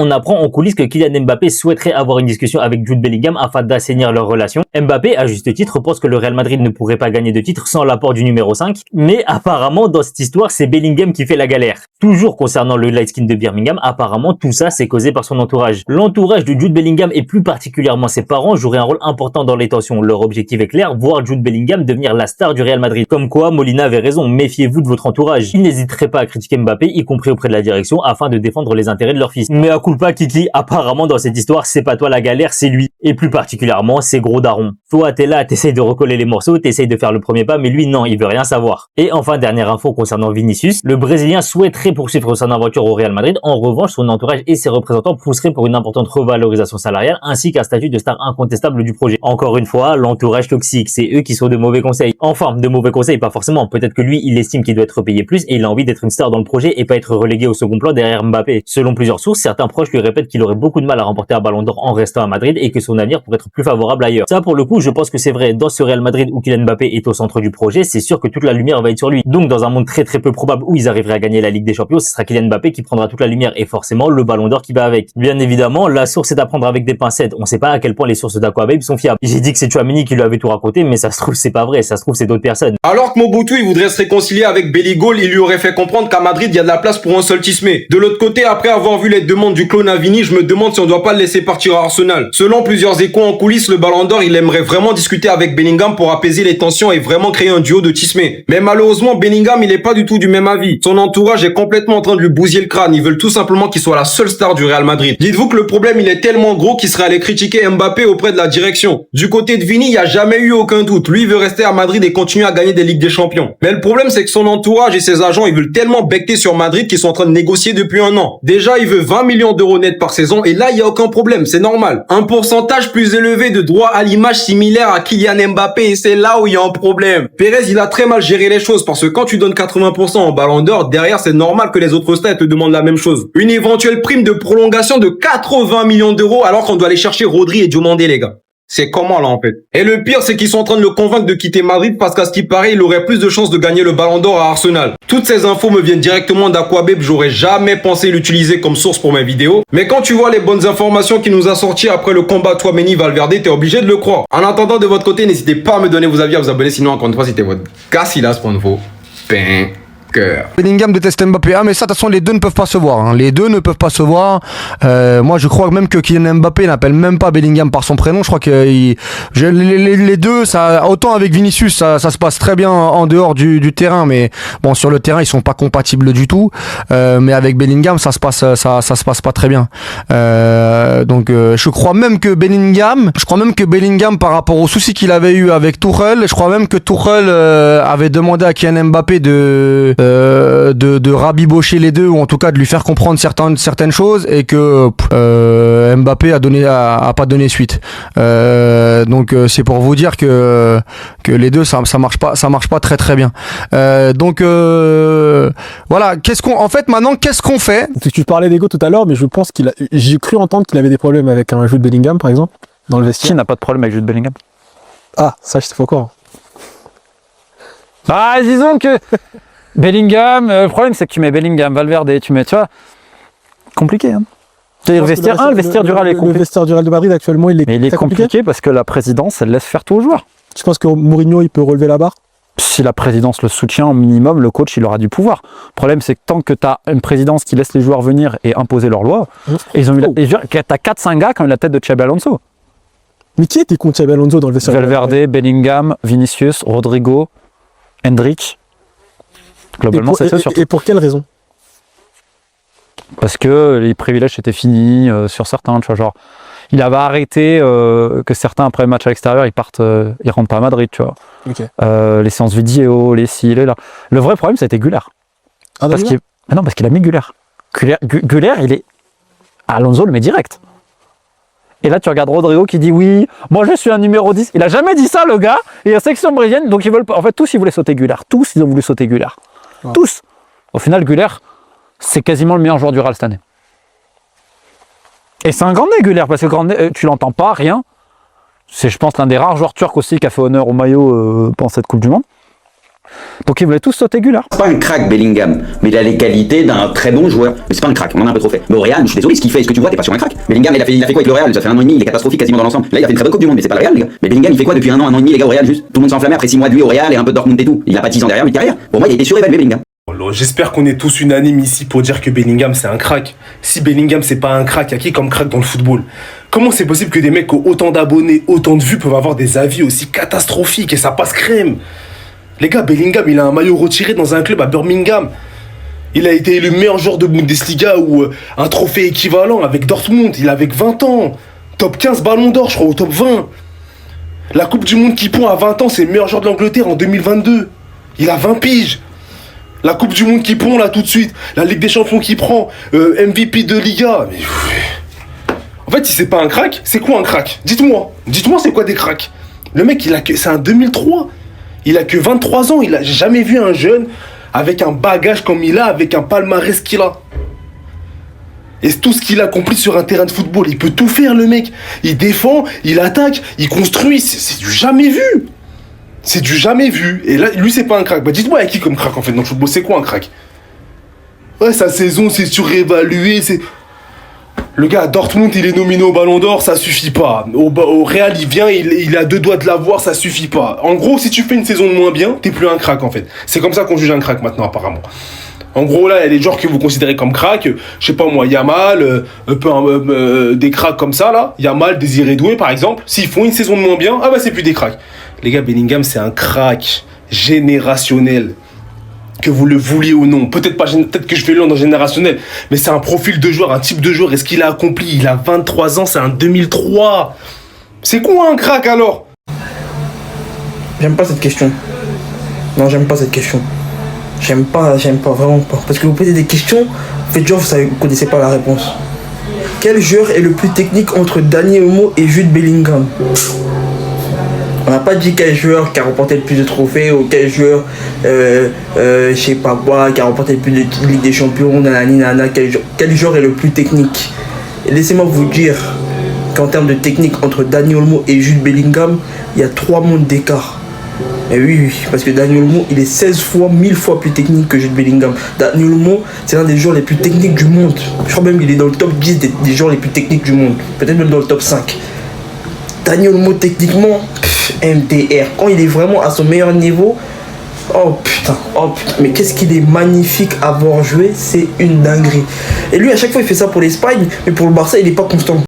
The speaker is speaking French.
On apprend en coulisses que Kylian Mbappé souhaiterait avoir une discussion avec Jude Bellingham afin d'assainir leur relation. Mbappé, à juste titre, pense que le Real Madrid ne pourrait pas gagner de titre sans l'apport du numéro 5. Mais apparemment, dans cette histoire, c'est Bellingham qui fait la galère. Toujours concernant le light skin de Birmingham, apparemment, tout ça, c'est causé par son entourage. L'entourage de Jude Bellingham et plus particulièrement ses parents joueraient un rôle important dans les tensions. Leur objectif est clair, voir Jude Bellingham devenir la star du Real Madrid. Comme quoi, Molina avait raison, méfiez-vous de votre entourage. Ils n'hésiteraient pas à critiquer Mbappé, y compris auprès de la direction, afin de défendre les intérêts de leur fils. Mais à culpa, Kiki, apparemment dans cette histoire, c'est pas toi la galère, c'est lui. Et plus particulièrement, c'est gros daron. Toi, t'es là, t'essayes de recoller les morceaux, t'essayes de faire le premier pas, mais lui, non, il veut rien savoir. Et enfin, dernière info concernant Vinicius, le Brésilien souhaiterait poursuivre son aventure au Real Madrid. En revanche, son entourage et ses représentants pousseraient pour une importante revalorisation salariale, ainsi qu'un statut de star incontestable du projet. Encore une fois, l'entourage toxique, c'est eux qui sont de mauvais conseils. Enfin, de mauvais conseils, pas forcément. Peut-être que lui, il estime qu'il doit être payé plus et il a envie d'être une star dans le projet et pas être relégué au second plan derrière Mbappé. Selon plusieurs sources, certains proches lui répètent qu'il aurait beaucoup de mal à remporter un ballon d'or en restant à Madrid et que son avenir pourrait être plus favorable ailleurs. Ça, pour le coup, je pense que c'est vrai. Dans ce Real Madrid où Kylian Mbappé est au centre du projet, c'est sûr que toute la lumière va être sur lui. Donc, dans un monde très peu probable où ils arriveraient à gagner la Ligue des Champions, ce sera Kylian Mbappé qui prendra toute la lumière et forcément le ballon d'or qui va avec. Bien évidemment, la source est à prendre avec des pincettes. On sait pas à quel point les sources d'Aquababe sont fiables. J'ai dit que c'est Tchouaméni qui lui avait tout raconté, mais ça se trouve c'est pas vrai, ça se trouve c'est d'autres personnes. Alors que Mobutu il voudrait se réconcilier avec Belligol, il lui aurait fait comprendre qu'à Madrid il y a de la place pour un seul Tismé. De l'autre côté, après avoir vu les demandes du clone à Vini, je me demande si on doit pas le laisser partir à Arsenal. Selon plusieurs échos en coulisses, le ballon d'or il aimerait vraiment discuter avec Bellingham pour apaiser les tensions et vraiment créer un duo de Tismé. Mais malheureusement Bellingham il est pas du tout du même avis. Son entourage est complètement en train de lui bousiller le crâne, ils veulent tout simplement qu'il soit la seule star du Real Madrid. Dites-vous que le problème il est tellement gros qu'il serait allé critiquer Mbappé auprès de la direction. Du côté de Vini, il n'y a jamais eu aucun doute. Lui, il veut rester à Madrid et continuer à gagner des Ligues des Champions. Mais le problème, c'est que son entourage et ses agents, ils veulent tellement becter sur Madrid qu'ils sont en train de négocier depuis un an. Déjà, il veut 20 millions d'euros net par saison et là, il n'y a aucun problème, c'est normal. Un pourcentage plus élevé de droits à l'image similaire à Kylian Mbappé et c'est là où il y a un problème. Pérez, il a très mal géré les choses parce que quand tu donnes 80% en ballon d'or, derrière, c'est normal que les autres stars te demandent la même chose. Une éventuelle prime de prolongation de 80 millions d'euros alors qu'on doit aller chercher Rodri et Diomandé, les gars. C'est comment là en fait? Et le pire c'est qu'ils sont en train de le convaincre de quitter Madrid parce qu'à ce qui paraît il aurait plus de chances de gagner le ballon d'or à Arsenal. Toutes ces infos me viennent directement d'Aquababe, j'aurais jamais pensé l'utiliser comme source pour mes vidéos. Mais quand tu vois les bonnes informations qu'il nous a sorties après le combat Tchouaméni-Valverde, t'es obligé de le croire. En attendant de votre côté, n'hésitez pas à me donner vos avis, à vous abonner, sinon encore une fois c'était votre Casillas pour nouveau. Bellingham déteste Mbappé. Ah mais ça de toute façon les deux ne peuvent pas se voir hein. Les deux ne peuvent pas se voir. Moi je crois même que Kylian Mbappé n'appelle même pas Bellingham par son prénom. Je crois que les deux, ça, autant avec Vinicius ça se passe très bien en dehors du terrain, mais bon sur le terrain ils sont pas compatibles du tout. Mais avec Bellingham ça se passe pas très bien. Donc je crois même que Bellingham par rapport aux soucis qu'il avait eu avec Tuchel, je crois même que Tuchel avait demandé à Kylian Mbappé de rabibocher les deux ou en tout cas de lui faire comprendre certaines choses et que Mbappé a pas donné suite. Donc c'est pour vous dire que les deux ça marche pas très bien. Donc voilà, qu'est-ce qu'on fait? Tu parlais d'ego tout à l'heure, mais je pense j'ai cru entendre qu'il avait des problèmes avec un Jude Bellingham par exemple dans le vestiaire. Qui n'a pas de problème avec Jude Bellingham? Ah, ça je sais pas quoi. Ah, disons que Bellingham, le problème c'est que tu mets Bellingham, Valverde, tu vois, compliqué hein. Le vestiaire du Real est compliqué. Le vestiaire du Real de Madrid actuellement il est compliqué parce que la présidence elle laisse faire tout aux joueurs. Tu penses que Mourinho il peut relever la barre? Si la présidence le soutient au minimum, le coach il aura du pouvoir. Le problème c'est que tant que tu as une présidence qui laisse les joueurs venir et imposer leurs lois, ils ont eu t'as 4-5 gars qui ont eu la tête de Xabi Alonso. Mais qui était contre Xabi Alonso dans le vestiaire? Valverde, Bellingham, Vinicius, Rodrigo, Hendrick. Globalement, c'est ça surtout. Et pour quelle raison? Parce que les privilèges étaient finis sur certains, tu vois, genre il avait arrêté que certains après le match à l'extérieur ils rentrent pas à Madrid, tu vois. Okay. Les séances vidéo, les ci, les là. Le vrai problème c'était Güler. Ah, parce qu'il a mis Güler. Güler, il est Alonso le met direct. Et là tu regardes Rodrigo qui dit oui, moi je suis un numéro 10. Il a jamais dit ça le gars. Et la section brésilienne, donc ils veulent pas. En fait tous ils voulaient sauter Güler. Tous ils ont voulu sauter Güler. Ouais. Tous. Au final Güler, c'est quasiment le meilleur joueur du Real cette année. Et c'est un grand nez Güler, parce que tu l'entends pas, rien. C'est je pense l'un des rares joueurs turcs aussi qui a fait honneur au maillot pendant cette Coupe du Monde. Donc ils voulaient tous sauter Güler. C'est pas un crack Bellingham, mais il a les qualités d'un très bon joueur. Mais c'est pas un crack, on en a un peu trop fait. Mais au Real, je suis désolé, ce qu'il fait, ce que tu vois, t'es pas sur un crack. Bellingham, il a fait quoi avec le Real? Ça fait 1 an et demi, il est catastrophique quasiment dans l'ensemble. Là, il a fait une très bonne Coupe du Monde, mais c'est pas le Real, les gars. Mais Bellingham, il fait quoi depuis 1 an et demi, les gars, au Real, juste? Tout le monde s'est enflammé après 6 mois de lui au Real et un peu de Dortmund et tout. Il a pas 10 ans derrière, mais carrière. Pour moi, il a été surévalué, Bellingham. J'espère qu'on est tous unanimes ici pour dire que Bellingham c'est un crack. Si Bellingham c'est pas un crack, y'a qui comme crack dans le football? Comment c'est possible que des mecs qui ont autant d'abonnés, autant de vues peuvent avoir des avis aussi catastrophiques et ça passe crème? Les gars, Bellingham il a un maillot retiré dans un club à Birmingham. Il a été élu meilleur joueur de Bundesliga ou un trophée équivalent avec Dortmund. Il avait 20 ans. Top 15 ballon d'or, je crois, au top 20. La Coupe du Monde qui pond à 20 ans, c'est le meilleur joueur de l'Angleterre en 2022. Il a 20 piges. La Coupe du Monde qui pond là tout de suite. La Ligue des Champions qui prend. MVP de Liga. Mais... En fait, si c'est pas un crack, c'est quoi un crack? Dites-moi. Dites-moi c'est quoi des cracks? Le mec, c'est un 2003. Il a que 23 ans. J'ai jamais vu un jeune avec un bagage comme il a, avec un palmarès qu'il a. Et tout ce qu'il a accompli sur un terrain de football. Il peut tout faire, le mec. Il défend, il attaque, il construit. C'est du jamais vu. C'est du jamais vu. Et là, lui, c'est pas un crack. Bah, dites-moi, il y a qui comme crack, en fait, dans le football? C'est quoi un crack? Ouais, sa saison, c'est surévalué, c'est... Le gars, à Dortmund, il est nominé au Ballon d'Or, ça suffit pas. Au Real, il vient, il a 2 doigts de l'avoir, ça suffit pas. En gros, si tu fais une saison de moins bien, t'es plus un crack, en fait. C'est comme ça qu'on juge un crack, maintenant, apparemment. En gros, là, il y a des joueurs que vous considérez comme crack. Je sais pas, moi, Yamal, des cracks comme ça, là. Yamal, Désiré Doué, par exemple. S'ils font une saison de moins bien, ah bah, c'est plus des cracks. Les gars, Bellingham, c'est un crack générationnel. Que vous le vouliez ou non. Peut-être que je fais long dans générationnel, mais c'est un profil de joueur, un type de joueur. Et ce qu'il a accompli, il a 23 ans, c'est un 2003. C'est quoi un crack alors? J'aime pas cette question. Non, j'aime pas cette question. J'aime pas, vraiment pas. Parce que vous posez des questions, en fait, genre, vous connaissez pas la réponse. Quel joueur est le plus technique entre Dani Olmo et Jude Bellingham? On n'a pas dit quel joueur qui a remporté le plus de trophées ou quel joueur, je sais pas quoi, qui a remporté le plus de Ligue des Champions, quel joueur est le plus technique. Et laissez-moi vous dire qu'en termes de technique entre Dani Olmo et Jude Bellingham, il y a 3 mondes d'écart. Et oui, parce que Dani Olmo, il est 16 fois, 1000 fois plus technique que Jude Bellingham. Dani Olmo, c'est l'un des joueurs les plus techniques du monde. Je crois même qu'il est dans le top 10 des joueurs les plus techniques du monde. Peut-être même dans le top 5. Dani Olmo, techniquement, MDR. Quand il est vraiment à son meilleur niveau, oh putain, mais qu'est-ce qu'il est magnifique à voir jouer, c'est une dinguerie. Et lui, à chaque fois, il fait ça pour l'Espagne, mais pour le Barça, il n'est pas constant.